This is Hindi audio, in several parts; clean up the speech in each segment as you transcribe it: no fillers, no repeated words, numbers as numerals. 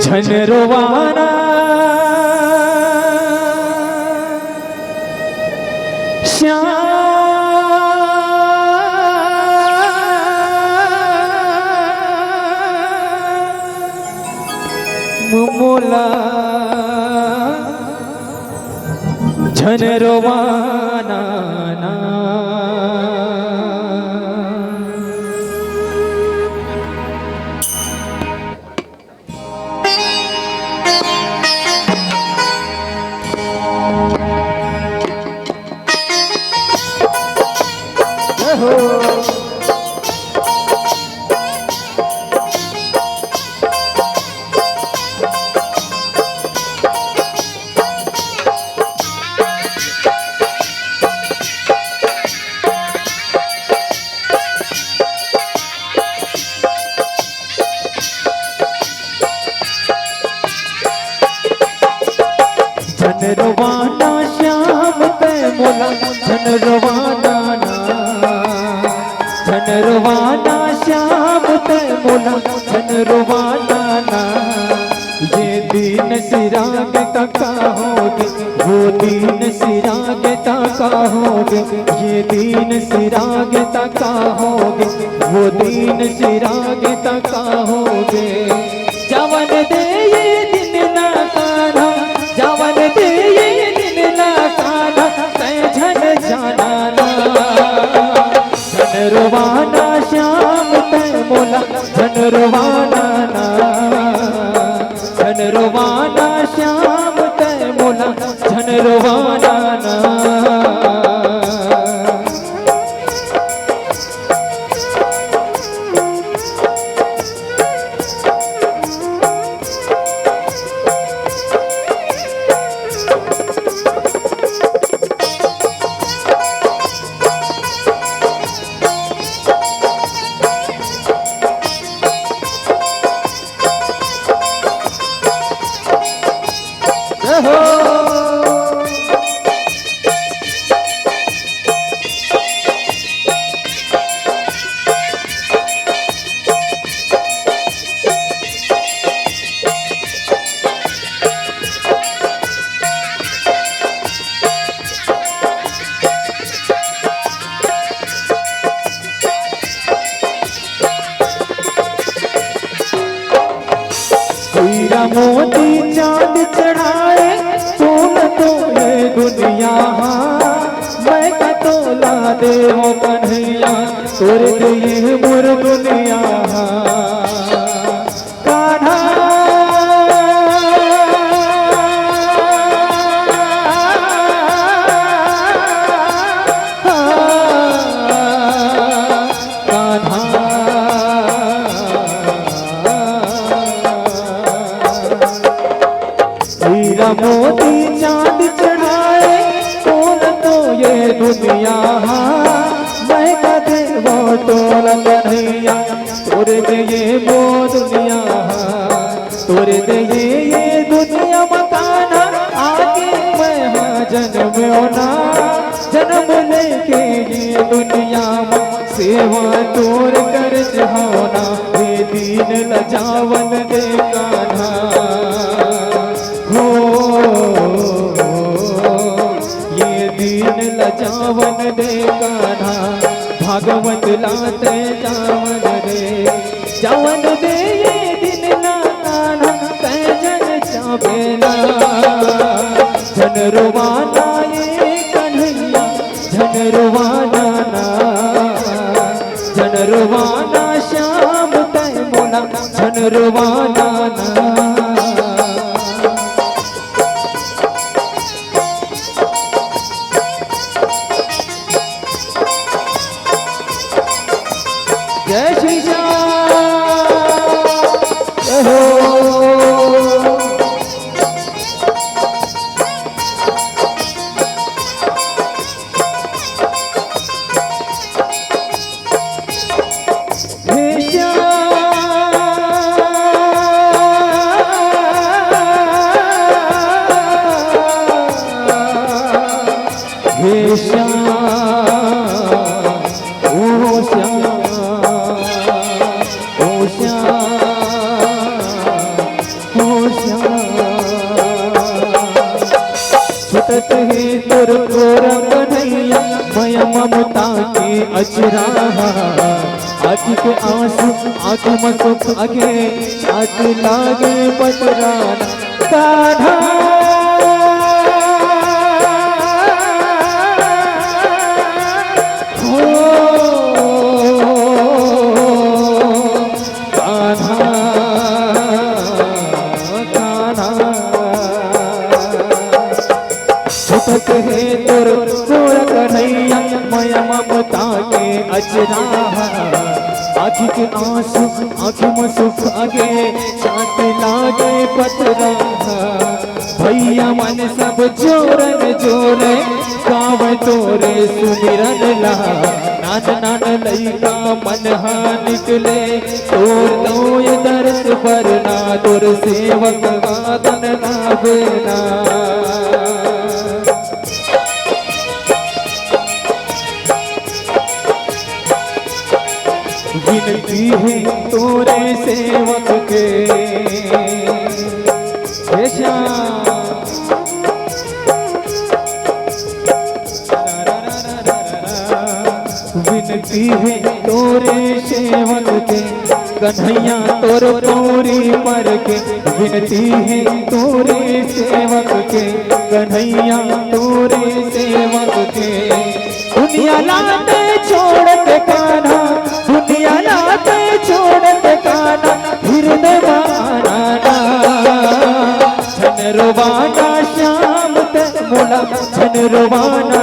झनरवाना श्याम मोला झनरवाना झनरवाना श्याम ते मोला झनरवाना झनरवाना श्याम ते मोला झनरवाना ये दीन सिराग तका होगे वो दीन सिराग तका होगे ये दीन सिराग तका होगे वो दीन सिराग तका होगे जवन दे ये दिन ना कान्हा जवन दे ये दिन ना कान्हा तै झन जाना झनरवाना श्याम तै मोला झनरवाना झनरवाना श्याम तै मोला झनरवाना हीरा मोती चांद चढ़ाए सोन तो ये दुनिया मैं का तोला दे वो कन्हैया तोरे दिए मोर दुनिया कान्हा हीरा मोती चांद चढ़ाए कौन तो ये दुनिया मैं कदे वो तोल कन्हैया तोरे दे ये वो दुनिया तोरे दे ये दुनिया मकाना आगे मैं हाँ जन्म होना जन्म लेके ये दुनिया में सेवा तोर कर होना ये दीन लजावन दे कान्हा ये दीन लजावन दे कान्हा भागवत लाते जावन दे ये दिन ला कान्हा तै जन चावेला झनरवाना ये कन्हैया झनरवाना झनरवाना श्याम तै मोला झनरवाना जय श्री श्याम अचरा आँखी के आंसू आँख में सुख आगे छात लागे पटराना कान्हा छुपत है तोर तोर कन्हैया माया ममता के अचरा आँखी के आंसू आँख में सुख आगे छात लागे पतरा भैया मन सब जोरन जोरे गावे तोरे सुमिरन ला नान नान लइका मन हा निकले तोर तोय दर्श परना तोर सेवक वादन ना बेना विनती है तोरे सेवक के विनती है तोरे सेवक के कन्हैया तोर पौरी पर के विनती है तोरे सेवक के कन्हैया तोरे सेवक के दुनिया लाते छोड़ के कान्हा दुनिया लाते छोड़ के कान्हा हृदय माना छन रोवाना श्याम ते मोला छन रोवाना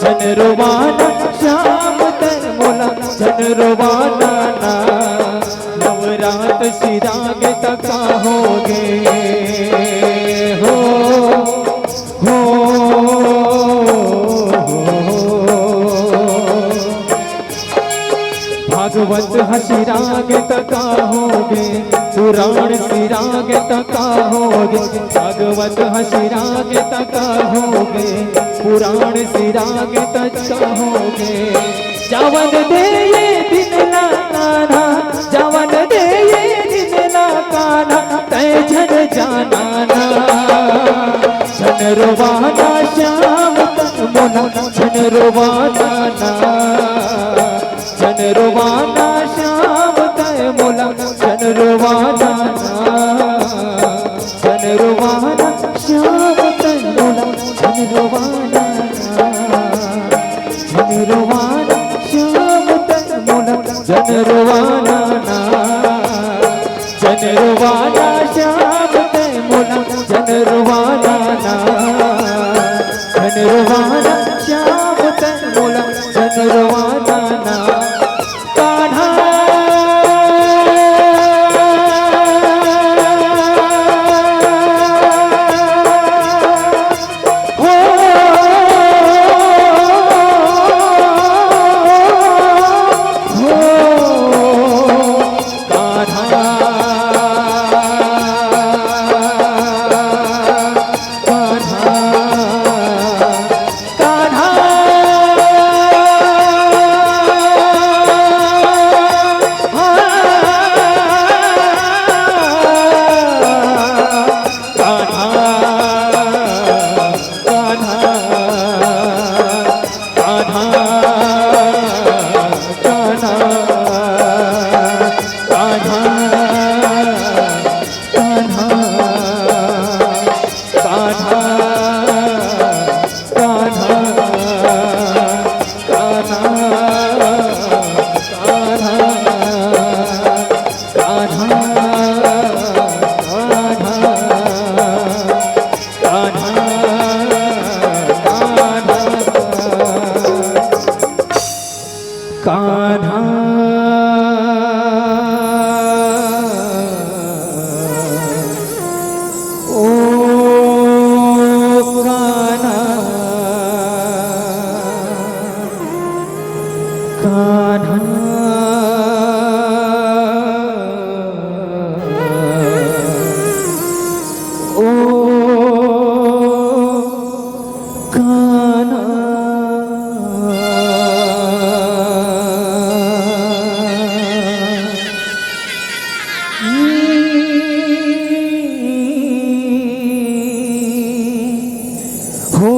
छन रोवाना श्याम ते मोला छन रोवाना नवरात सिराग तक होगे हो भागवत हसिराग तका होगे पुराण सिराग तका होगे भागवत हसिराग तका होगे पुराण सिराग तका होगे जवन दे ये दिन ना कान्हा जवन दे ये दिन ना कान्हा तय झन जाना ना झन रोवाना श्याम तन मोला झन रोवाना ना झन रोवाना श्याम तय मोला झन रोवाना झन रोवाना श्याम तय मोला झन रोवाना झन रोवाना श्याम तय मोला झन रोवाना झन रोवाना श्याम तय मोला झन रोवाना झन रोवाना श्याम तय मोला झन रोवाना हो